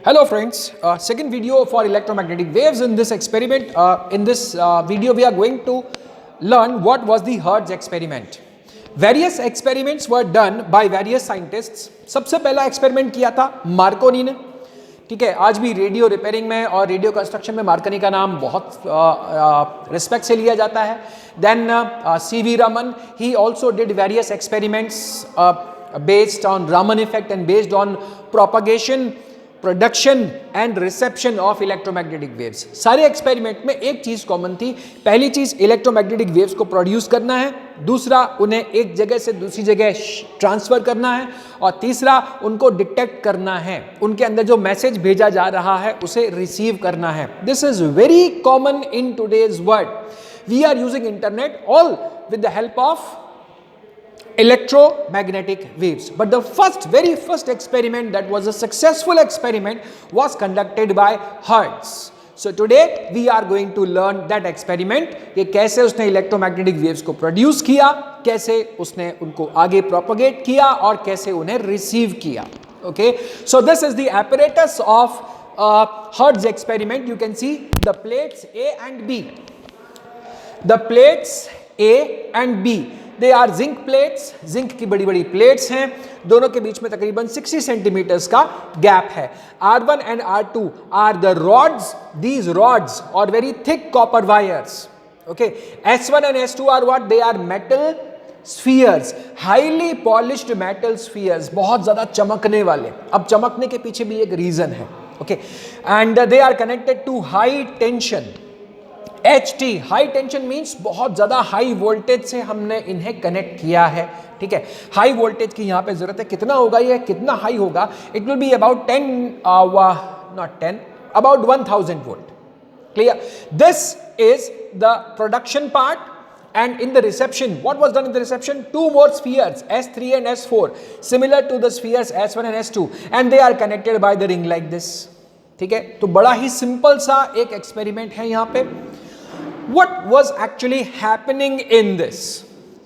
Hello friends, second video for electromagnetic waves. In this experiment, in this video we are going to learn what was the Hertz experiment. Various experiments were done by various scientists. सबसे पहला experiment किया था Markovnikov ने. ठीक है, आज भी radio repairing में और रेडियो कंस्ट्रक्शन में मार्कोनी का नाम बहुत रिस्पेक्ट से लिया जाता है. Then C.V. Raman, he also did various experiments based on Raman effect and based on propagation, production and reception of electromagnetic waves. सारे एक्सपेरिमेंट में एक चीज कॉमन थी. पहली चीज इलेक्ट्रोमैग्नेटिक वेव्स को प्रोड्यूस करना है, दूसरा उन्हें एक जगह से दूसरी जगह ट्रांसफर करना है, और तीसरा उनको डिटेक्ट करना है, उनके अंदर जो मैसेज भेजा जा रहा है उसे रिसीव करना है. This is very common in today's world. We are using internet all with the help of electromagnetic waves. But the very first experiment that was a successful experiment was conducted by Hertz. So today we are going to learn that experiment कि कैसे उसने electromagnetic waves को produce किया, कैसे उसने उनको आगे propagate किया और कैसे उन्हें receive किया. Okay, so this is the apparatus of Hertz experiment. You can see the plates A and B. The plates A and B, they are zinc plates. Zinc की बड़ी बड़ी प्लेट्स हैं, दोनों के बीच में तकरीबन 60 सेंटीमीटर्स का गैप है. R1 and R2 are the rods. These rods are very thick copper wires. Okay, S1 and S2 are what? They are metal spheres, highly polished metal spheres, बहुत ज्यादा चमकने वाले. अब चमकने के पीछे भी एक रीजन है. Okay, and they are connected to high tension. HT, high tension means बहुत ज्यादा हाई वोल्टेज से हमने इन्हें कनेक्ट किया है. ठीक है, हाई वोल्टेज की यहां पे जरूरत है. कितना होगा ये, कितना हाई होगा? It will be about 1000 volt. Clear? This is the production part. And in the reception, what was done in the reception? Two more spheres, S3 and S4, similar to the spheres S1 and S2, and they are connected by the ring like this. ठीक है, तो बड़ा ही simple सा एक experiment है यहां पे. What was actually happening in this?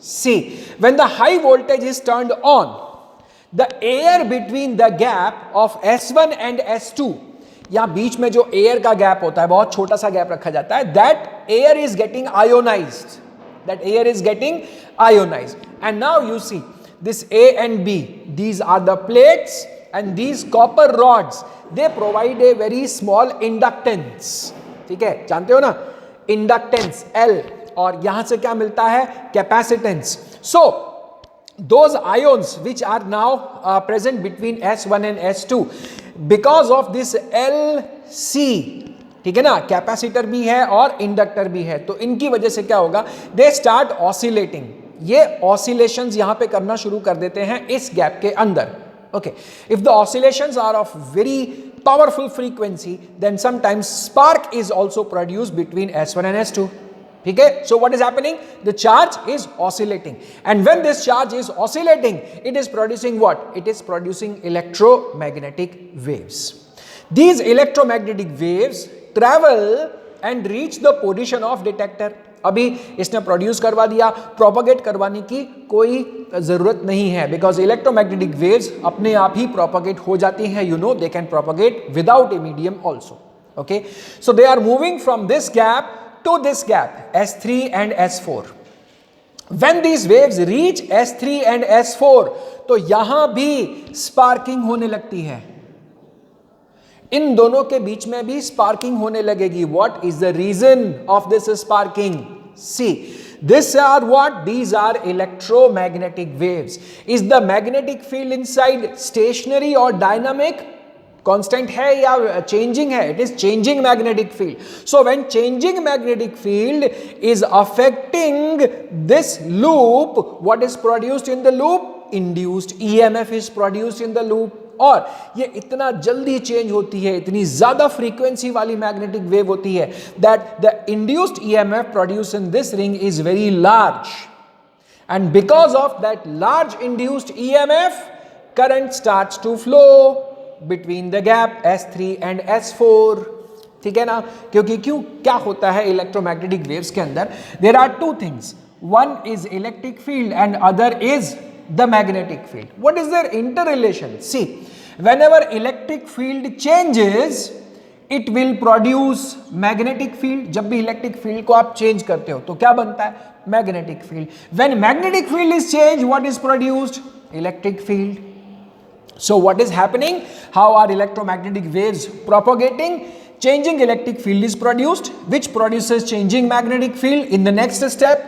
See, when the high voltage is turned on, the air between the gap of S1 and S2, या बीच में जो एयर का गैप होता है, बहुत छोटा सा गैप रखा जाता है, that air is getting ionized. That air is getting ionized. And now you see this A and B, these are the plates, and these copper rods, they provide a very small inductance. ठीक है, जानते हो ना, inductance L, और यहां से क्या मिलता है? Capacitance. So those ions which are now present between S1 and S2, because of this LC, ठीक है ना, कैपेसिटर भी है और इंडक्टर भी है, तो इनकी वजह से क्या होगा? They start oscillating. ये ऑसिलेशंस यहां पे करना शुरू कर देते हैं इस गैप के अंदर. Okay, if the oscillations are of very powerful frequency, then sometimes spark is also produced between S1 and S2. Okay, so what is happening? The charge is oscillating, and when this charge is oscillating, it is producing what? It is producing electromagnetic waves. These electromagnetic waves travel and reach the position of detector. अभी इसने produce करवा दिया, propagate करवाने की कोई जरूरत नहीं है, बिकॉज इलेक्ट्रोमैग्नेटिक वेव्स अपने आप ही प्रोपगेट हो जाती हैं. You know, they can propagate without a medium also. Okay, so they are moving from this gap to this gap, S3 and S4. When these waves reach S3 and S4, तो यहां भी sparking होने लगती है. इन दोनों के बीच में भी स्पार्किंग होने लगेगी. What is the reason of this sparking? See, this are what? These are electromagnetic waves. Is the magnetic field inside stationary or dynamic? Constant है या changing है? It is changing magnetic field. So when changing magnetic field is affecting this loop, what is produced in the loop? Induced EMF is produced in the loop. और ये इतना जल्दी change होती है, इतनी ज्यादा फ्रीक्वेंसी वाली मैग्नेटिक वेव होती है, that the induced EMF produce in this ring is very large, and because of that large induced EMF, current starts to flow between the gap S3 and S4. ठीक है ना, क्योंकि क्या होता है इलेक्ट्रोमैग्नेटिक वेव्स के अंदर? There are two things, one is electric field and other is the magnetic field. What is their interrelation? See, whenever electric field changes it will produce magnetic field. जब भी इलेक्ट्रिक फील्ड को आप change करते हो तो क्या बनता है? Magnetic field. When magnetic field is change, what is produced? Electric field. So what is happening? How are electromagnetic waves propagating? Changing electric field is produced, which produces changing magnetic field. In the next step,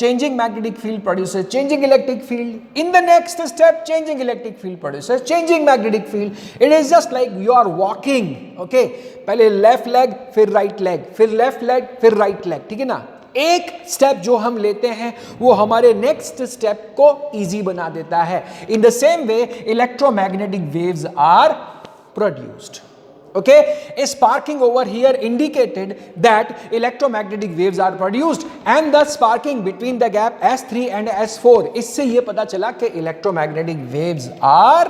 changing magnetic field produces changing electric field. In the next step, changing electric field produces changing magnetic field. It is just like you are walking, okay? पहले left leg, फिर right leg, फिर left leg, फिर right leg, ठीक है ना? एक step जो हम लेते हैं वो हमारे नेक्स्ट स्टेप को इजी बना देता है. In the same way electromagnetic waves are produced. Okay, a sparking over here indicated that electromagnetic waves are produced, and the sparking between the gap S3 and S4, इससे ये पता चला कि electromagnetic waves are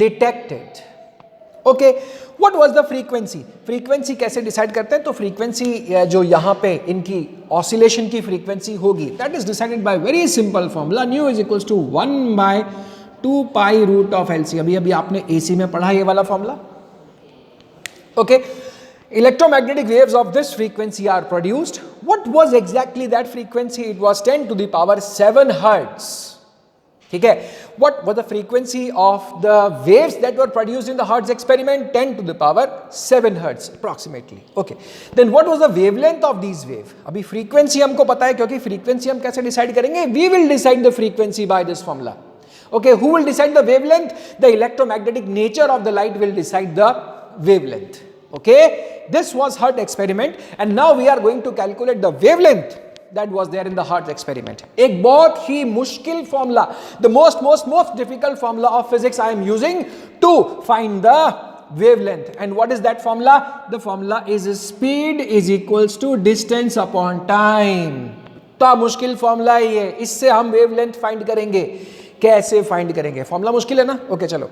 detected. Okay, what was the frequency? Frequency कैसे decide करते हैं? तो frequency जो यहाँ पे इनकी oscillation की frequency होगी, that is decided by very simple formula. Nu is equals to 1 by 2 pi root of LC. अभी आपने AC में पढ़ा ये वाला formula. Okay, electromagnetic waves of this frequency are produced. What was exactly that frequency? It was 10 to the power 7 hertz. Okay, what was the frequency of the waves that were produced in the Hertz experiment? 10 to the power 7 hertz approximately. Okay, then what was the wavelength of these waves? अभी frequency हमको पता है, क्योंकि frequency हम कैसे decide करेंगे? We will decide the frequency by this formula. Okay, who will decide the wavelength? The electromagnetic nature of the light will decide the wavelength. Okay, this was Hertz experiment, and now we are going to calculate the wavelength that was there in the Hertz experiment. एक बहुत ही मुश्किल formula, the most difficult formula of physics I am using to find the wavelength. And what is that formula? The formula is speed is equals to distance upon time. तो मुश्किल formula है ये, इससे हम wavelength find करेंगे. कैसे find करेंगे? Formula मुश्किल है ना? Okay, चलो.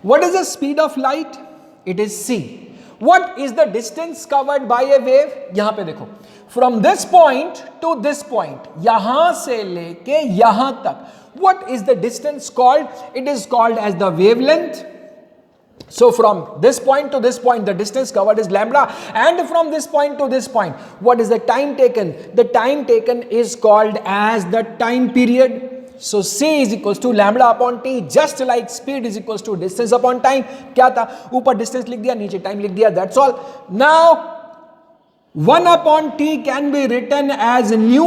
What is the speed of light? It is c. What is the distance covered by a wave? यहां पे देखो, from this point to this point, यहां से लेके यहां तक, what is the distance called? It is called as the wavelength. So from this point to this point, the distance covered is lambda, and from this point to this point, what is the time taken? The time taken is called as the time period. So c is equals to lambda upon t, just like speed is equals to distance upon time. क्या था? ऊपर distance लिख दिया, नीचे time लिख दिया, that's all. Now 1 upon t can be written as nu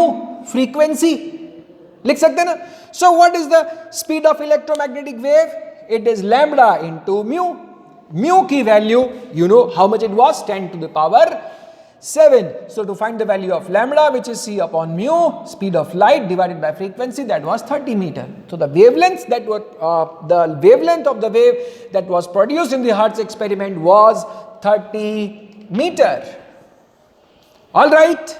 frequency. लिख सकते हैं ना? So what is the speed of electromagnetic wave? It is lambda into mu. Mu की value, you know how much it was? 10 to the power 7. So to find the value of lambda, which is c upon mu, speed of light divided by frequency, that was 30 meter. So the wavelengths that were the wavelength of the wave that was produced in the Hertz experiment was 30 meter. All right.